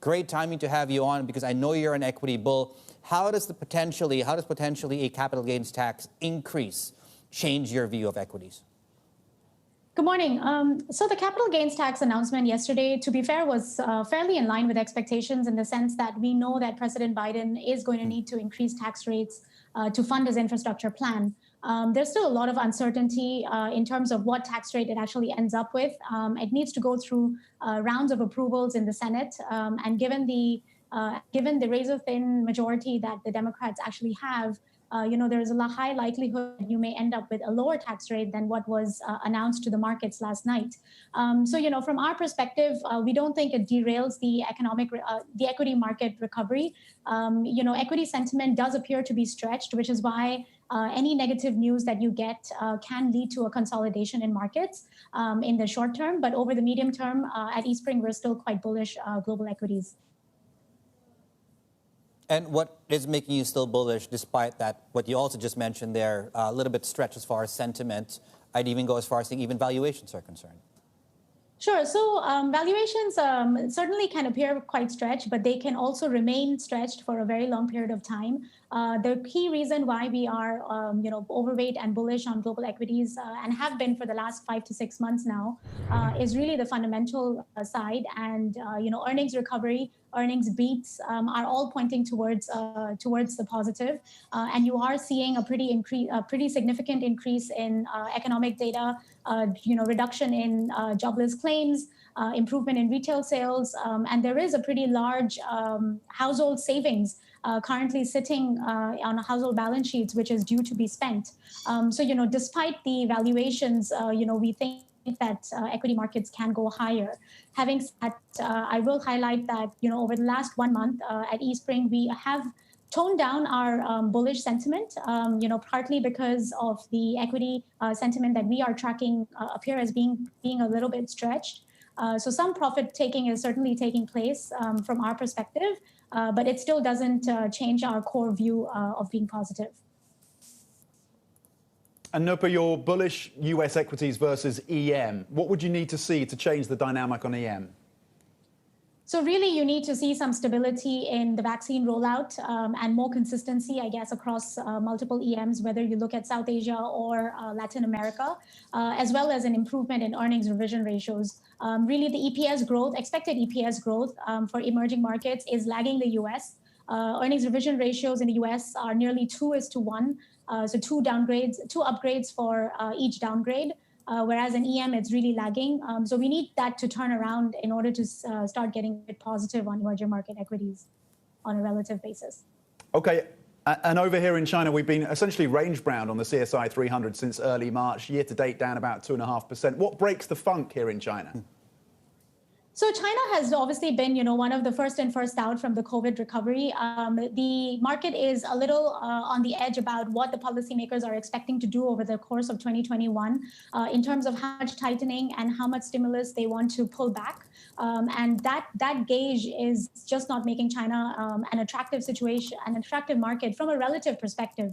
great timing to have you on because I know you're an equity bull. How does potentially a capital gains tax increase change your view of equities? Good morning. So the capital gains tax announcement yesterday, to be fair, was fairly in line with expectations in the sense that we know that President Biden is going to need to increase tax rates to fund his infrastructure plan. There's still a lot of uncertainty in terms of what tax rate it actually ends up with. It needs to go through rounds of approvals in the Senate, and given the razor-thin majority that the Democrats actually have, there's a high likelihood you may end up with a lower tax rate than what was announced to the markets last night. So, from our perspective, we don't think it derails the equity market recovery. Equity sentiment does appear to be stretched, which is why any negative news that you get can lead to a consolidation in markets in the short term. But over the medium term, at Eastspring, we're still quite bullish global equities. And what is making you still bullish despite that, what you also just mentioned there, a little bit stretched as far as sentiment? I'd even go as far as saying even valuations are concerned. Sure. So valuations certainly can appear quite stretched, but they can also remain stretched for a very long period of time. The key reason why we are, overweight and bullish on global equities and have been for the last 5 to 6 months now is really the fundamental side. And, earnings recovery, earnings beats are all pointing towards the positive. And you are seeing a pretty significant increase in economic data, reduction in jobless claims, improvement in retail sales, and there is a pretty large household savings currently sitting on household balance sheets, which is due to be spent. So, despite the valuations, we think that equity markets can go higher. Having said that, I will highlight that, over the last 1 month at Eastspring, we have toned down our bullish sentiment, partly because of the equity sentiment that we are tracking appear as being a little bit stretched. So some profit taking is certainly taking place from our perspective, but it still doesn't change our core view of being positive. And Nupur, you're bullish US equities versus EM. What would you need to see to change the dynamic on EM? So really, you need to see some stability in the vaccine rollout and more consistency, I guess, across multiple EMs, whether you look at South Asia or Latin America, as well as an improvement in earnings revision ratios. Really, the expected EPS growth for emerging markets is lagging the US. Earnings revision ratios in the US are nearly 2:1, so two upgrades for each downgrade. Whereas in EM, it's really lagging. So we need that to turn around in order to start getting a bit positive on emerging market equities on a relative basis. Okay. And over here in China, we've been essentially range-bound on the CSI 300 since early March, year to date down about 2.5%. What breaks the funk here in China? So China has obviously been, one of the first in, first out from the COVID recovery. The market is a little on the edge about what the policymakers are expecting to do over the course of 2021 in terms of how much tightening and how much stimulus they want to pull back. And that gauge is just not making China an attractive situation, an attractive market from a relative perspective.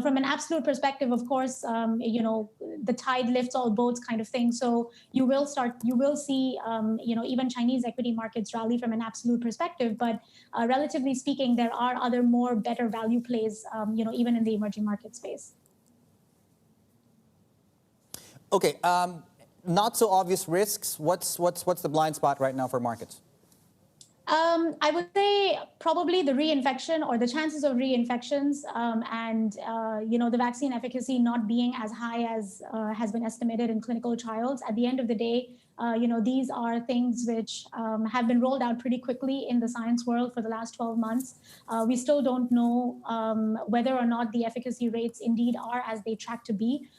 From an absolute perspective, of course, the tide lifts all boats kind of thing. So you will see, even Chinese equity markets rally from an absolute perspective. But relatively speaking, there are other better value plays, even in the emerging market space. Okay. Not so obvious risks. What's the blind spot right now for markets? I would say probably the reinfection or the chances of reinfections and the vaccine efficacy not being as high as has been estimated in clinical trials. At the end of the day, these are things which have been rolled out pretty quickly in the science world for the last 12 months. We still don't know whether or not the efficacy rates indeed are as they track to be.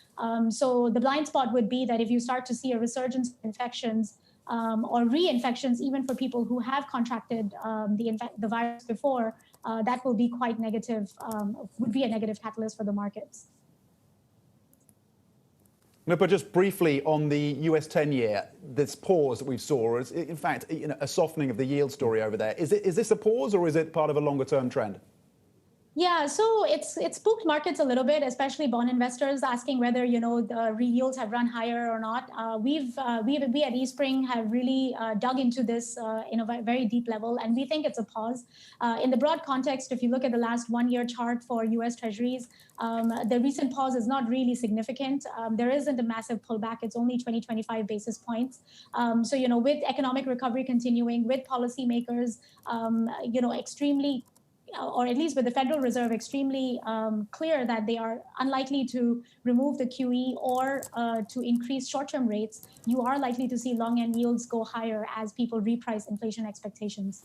So the blind spot would be that if you start to see a resurgence of infections or reinfections, even for people who have contracted the virus before, that will be quite negative, would be a negative catalyst for the markets. Nupur, just briefly on the US 10-year, this pause that we saw is, in fact, a softening of the yield story over there. Is this a pause or is it part of a longer-term trend? Yeah, so it's spooked markets a little bit, especially bond investors asking whether the yields have run higher or not. We at Eastspring have really dug into this in a very deep level, and we think it's a pause. In the broad context, if you look at the last 1 year chart for U.S. Treasuries, the recent pause is not really significant. There isn't a massive pullback; it's only 20-25 basis points. So with economic recovery continuing, with policymakers, extremely, or at least with the Federal Reserve, extremely clear that they are unlikely to remove the QE or to increase short-term rates, you are likely to see long-end yields go higher as people reprice inflation expectations.